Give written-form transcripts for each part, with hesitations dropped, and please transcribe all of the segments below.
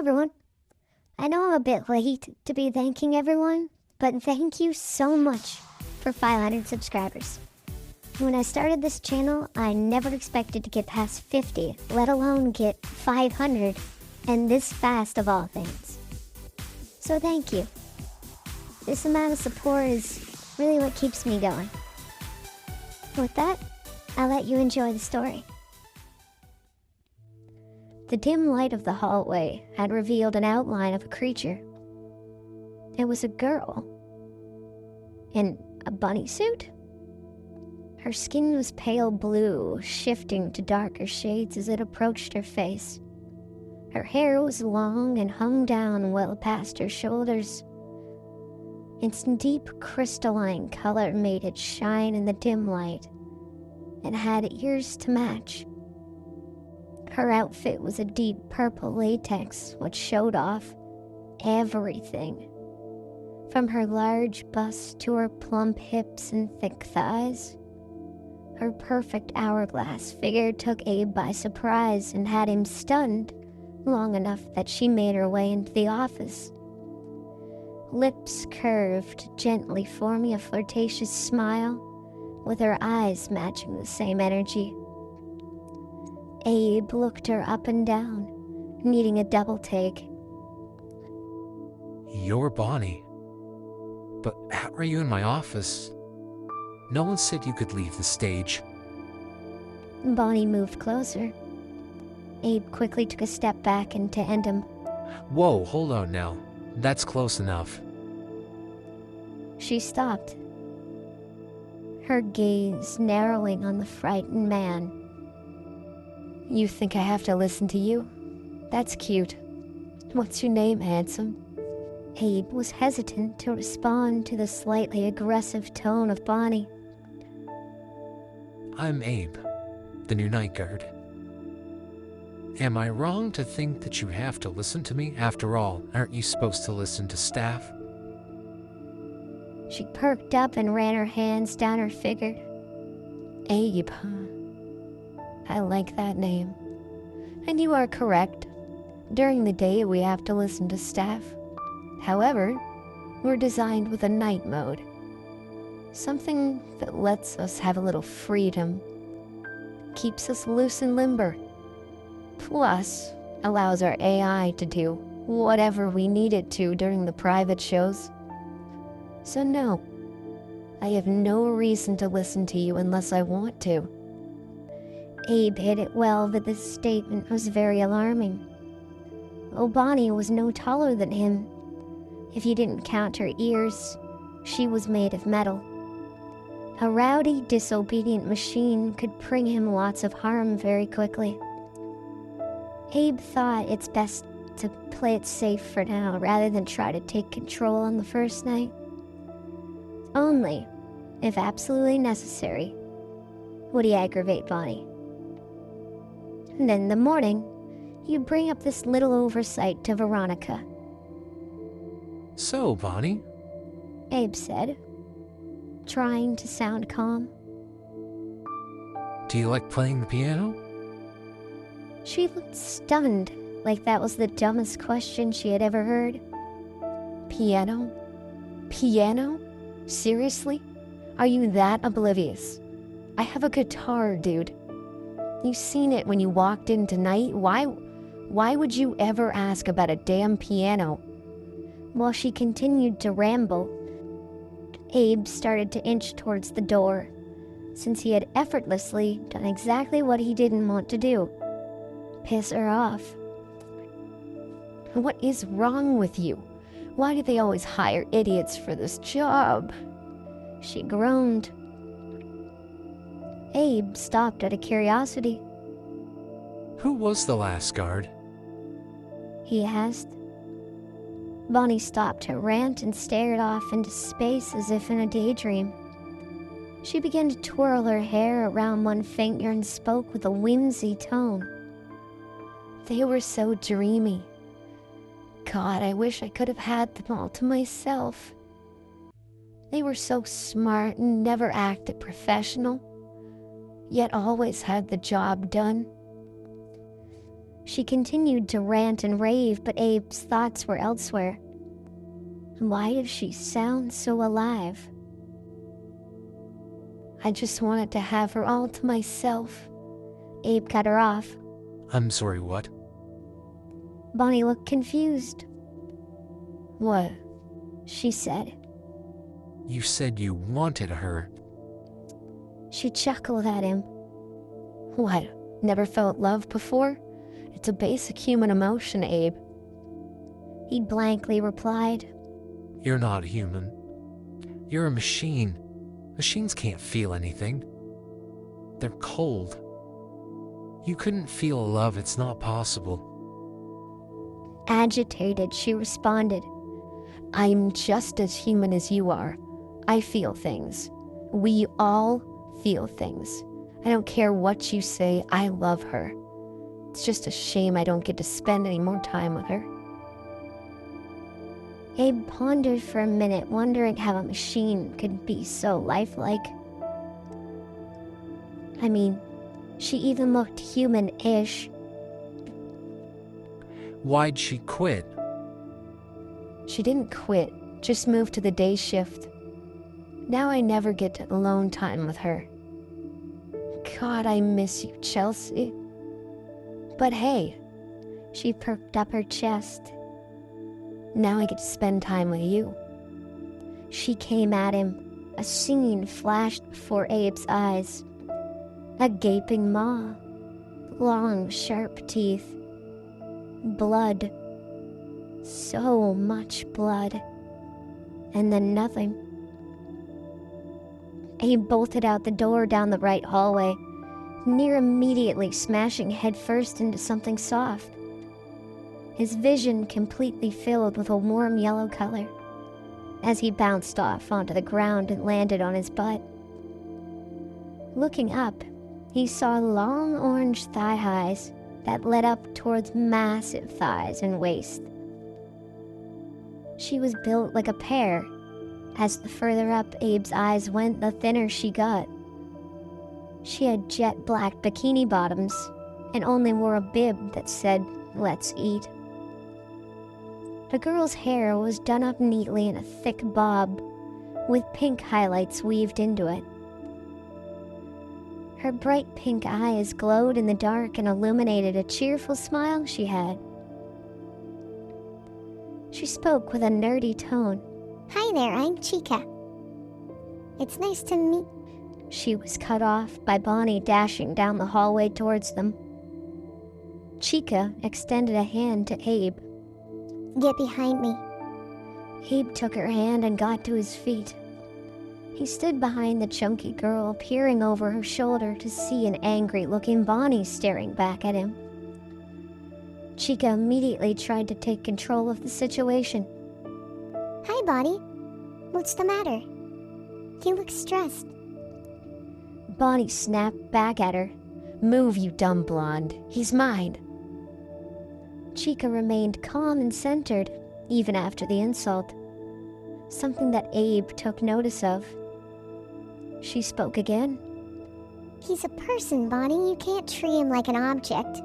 everyone. I know I'm a bit late to be thanking everyone, but thank you so much for 500 subscribers. When I started this channel, I never expected to get past 50, let alone get 500, and this fast of all things. So thank you. This amount of support is really what keeps me going. With that, I'll let you enjoy the story. The dim light of the hallway had revealed an outline of a creature. It was a girl. In a bunny suit? Her skin was pale blue, shifting to darker shades as it approached her face. Her hair was long and hung down well past her shoulders. Its deep crystalline color made it shine in the dim light, and had ears to match. Her outfit was a deep purple latex, which showed off everything. From her large bust to her plump hips and thick thighs. Her perfect hourglass figure took Abe by surprise and had him stunned long enough that she made her way into the office. Lips curved, gently forming a flirtatious smile, with her eyes matching the same energy. Abe looked her up and down, needing a double take. You're Bonnie. But how are you in my office? No one said you could leave the stage. Bonnie moved closer. Abe quickly took a step back and to end him. Whoa, hold on now. That's close enough. She stopped, her gaze narrowing on the frightened man. You think I have to listen to you? That's cute. What's your name, handsome? Abe was hesitant to respond to the slightly aggressive tone of Bonnie. I'm Abe, the new night guard. Am I wrong to think that you have to listen to me? After all, aren't you supposed to listen to staff? She perked up and ran her hands down her figure. Abe, huh? I like that name. And you are correct. During the day, we have to listen to staff. However, we're designed with a night mode. Something that lets us have a little freedom. Keeps us loose and limber. Plus, allows our AI to do whatever we need it to during the private shows. So no, I have no reason to listen to you unless I want to. Abe hit it well that this statement was very alarming. Bonnie was no taller than him. If you didn't count her ears, she was made of metal. A rowdy, disobedient machine could bring him lots of harm very quickly. Abe thought it's best to play it safe for now rather than try to take control on the first night. Only, if absolutely necessary, would he aggravate Bonnie. And then in the morning, you bring up this little oversight to Veronica. So, Bonnie? Abe said, trying to sound calm. Do you like playing the piano? She looked stunned, like that was the dumbest question she had ever heard. Piano? Piano? Seriously? Are you that oblivious? I have a guitar, dude. You seen it when you walked in tonight. Why would you ever ask about a damn piano? While she continued to ramble, Abe started to inch towards the door, since he had effortlessly done exactly what he didn't want to do. Piss her off. What is wrong with you? Why do they always hire idiots for this job? She groaned. Abe stopped out of curiosity. Who was the last guard? He asked. Bonnie stopped her rant and stared off into space as if in a daydream. She began to twirl her hair around one finger and spoke with a whimsy tone. They were so dreamy. God, I wish I could have had them all to myself. They were so smart and never acted professional, yet always had the job done. She continued to rant and rave, but Abe's thoughts were elsewhere. Why does she sound so alive? I just wanted to have her all to myself. Abe cut her off. I'm sorry, what? Bonnie looked confused. What? She said. You said you wanted her. She chuckled at him. What? Never felt love before? It's a basic human emotion, Abe. He blankly replied. You're not human. You're a machine. Machines can't feel anything. They're cold. You couldn't feel love, it's not possible. Agitated, she responded. I'm just as human as you are. I feel things. We all feel things. I don't care what you say, I love her. It's just a shame I don't get to spend any more time with her. Abe pondered for a minute, wondering how a machine could be so lifelike. I mean, she even looked human-ish. Why'd she quit? She didn't quit, just moved to the day shift. Now I never get alone time with her. God, I miss you, Chelsea. But hey, she perked up her chest. Now I get to spend time with you. She came at him. A scene flashed before Abe's eyes. A gaping maw. Long, sharp teeth. Blood. So much blood. And then nothing. Abe bolted out the door down the right hallway, near immediately smashing headfirst into something soft. His vision completely filled with a warm yellow color, as he bounced off onto the ground and landed on his butt. Looking up, he saw long orange thigh highs that led up towards massive thighs and waist. She was built like a pear. As the further up Abe's eyes went, the thinner she got. She had jet black bikini bottoms and only wore a bib that said, "Let's eat." The girl's hair was done up neatly in a thick bob, with pink highlights weaved into it. Her bright pink eyes glowed in the dark and illuminated a cheerful smile she had. She spoke with a nerdy tone. Hi there, I'm Chica. It's nice to meet... She was cut off by Bonnie dashing down the hallway towards them. Chica extended a hand to Abe. Get behind me. Abe took her hand and got to his feet. He stood behind the chunky girl, peering over her shoulder to see an angry-looking Bonnie staring back at him. Chica immediately tried to take control of the situation. Hi, Bonnie. What's the matter? You look stressed. Bonnie snapped back at her. Move, you dumb blonde. He's mine. Chica remained calm and centered, even after the insult. Something that Abe took notice of. She spoke again. He's a person, Bonnie. You can't treat him like an object.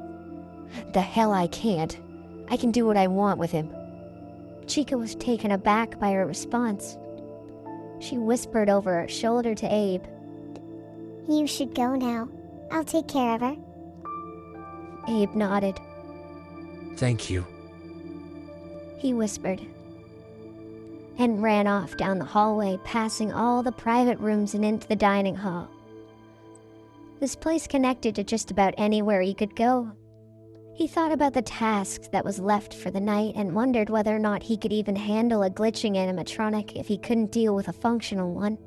The hell I can't. I can do what I want with him. Chica was taken aback by her response. She whispered over her shoulder to Abe. You should go now. I'll take care of her. Abe nodded. Thank you. He whispered, and ran off down the hallway, passing all the private rooms and into the dining hall. This place connected to just about anywhere he could go. He thought about the task that was left for the night and wondered whether or not he could even handle a glitching animatronic if he couldn't deal with a functional one.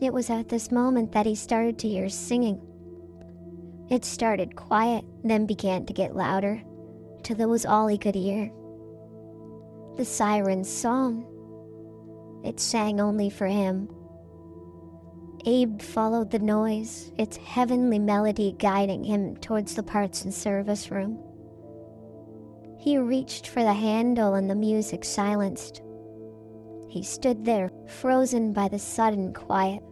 It was at this moment that he started to hear singing. It started quiet, then began to get louder, till it was all he could hear. The siren's song. It sang only for him. Abe followed the noise, its heavenly melody guiding him towards the parts and service room. He reached for the handle and the music silenced. He stood there, frozen by the sudden quiet.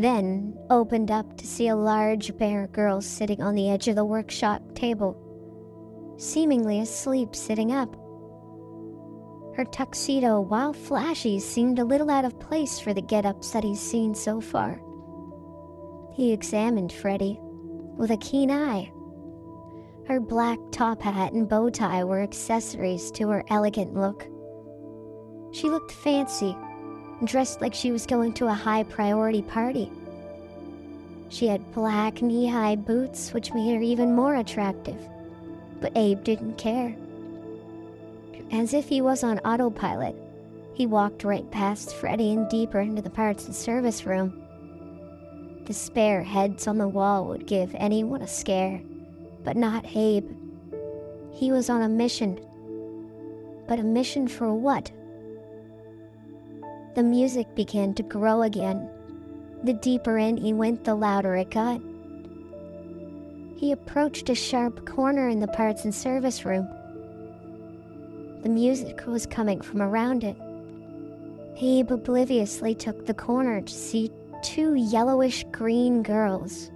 then opened up to see a large bear girl sitting on the edge of the workshop table, seemingly asleep sitting up. Her tuxedo, while flashy, seemed a little out of place for the get-ups that he's seen so far. He examined Freddy with a keen eye. Her black top hat and bow tie were accessories to her elegant look. She looked fancy, dressed like she was going to a high-priority party. She had black knee-high boots, which made her even more attractive, but Abe didn't care. As if he was on autopilot, he walked right past Freddy and deeper into the parts and service room. The spare heads on the wall would give anyone a scare, but not Abe. He was on a mission. But a mission for what? The music began to grow again. The deeper in he went, the louder it got. He approached a sharp corner in the parts and service room. The music was coming from around it. Abe obliviously took the corner to see two yellowish-green girls.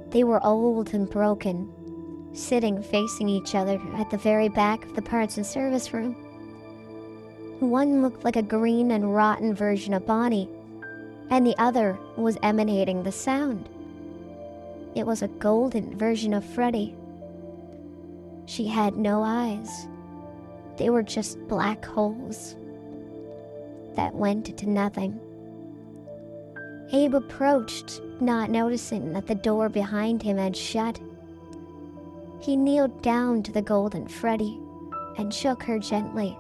They were old and broken, sitting facing each other at the very back of the parts and service room. One looked like a green and rotten version of Bonnie, and the other was emanating the sound. It was a golden version of Freddy. She had no eyes. They were just black holes that went into nothing. Abe approached, not noticing that the door behind him had shut. He kneeled down to the golden Freddy and shook her gently,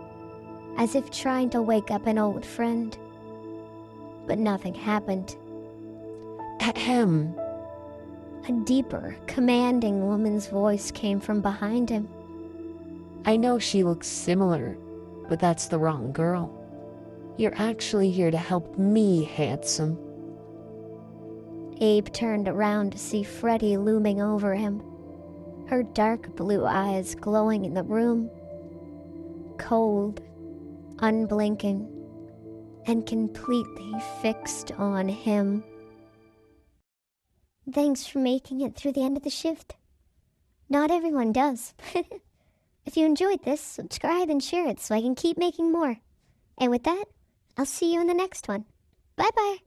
as if trying to wake up an old friend. But nothing happened. Ahem. A deeper, commanding woman's voice came from behind him. I know she looks similar, but that's the wrong girl. You're actually here to help me, handsome. Abe turned around to see Freddy looming over him, her dark blue eyes glowing in the room, cold, unblinking, and completely fixed on him. Thanks for making it through the end of the shift. Not everyone does. If you enjoyed this, subscribe and share it so I can keep making more. And with that, I'll see you in the next one. Bye-bye.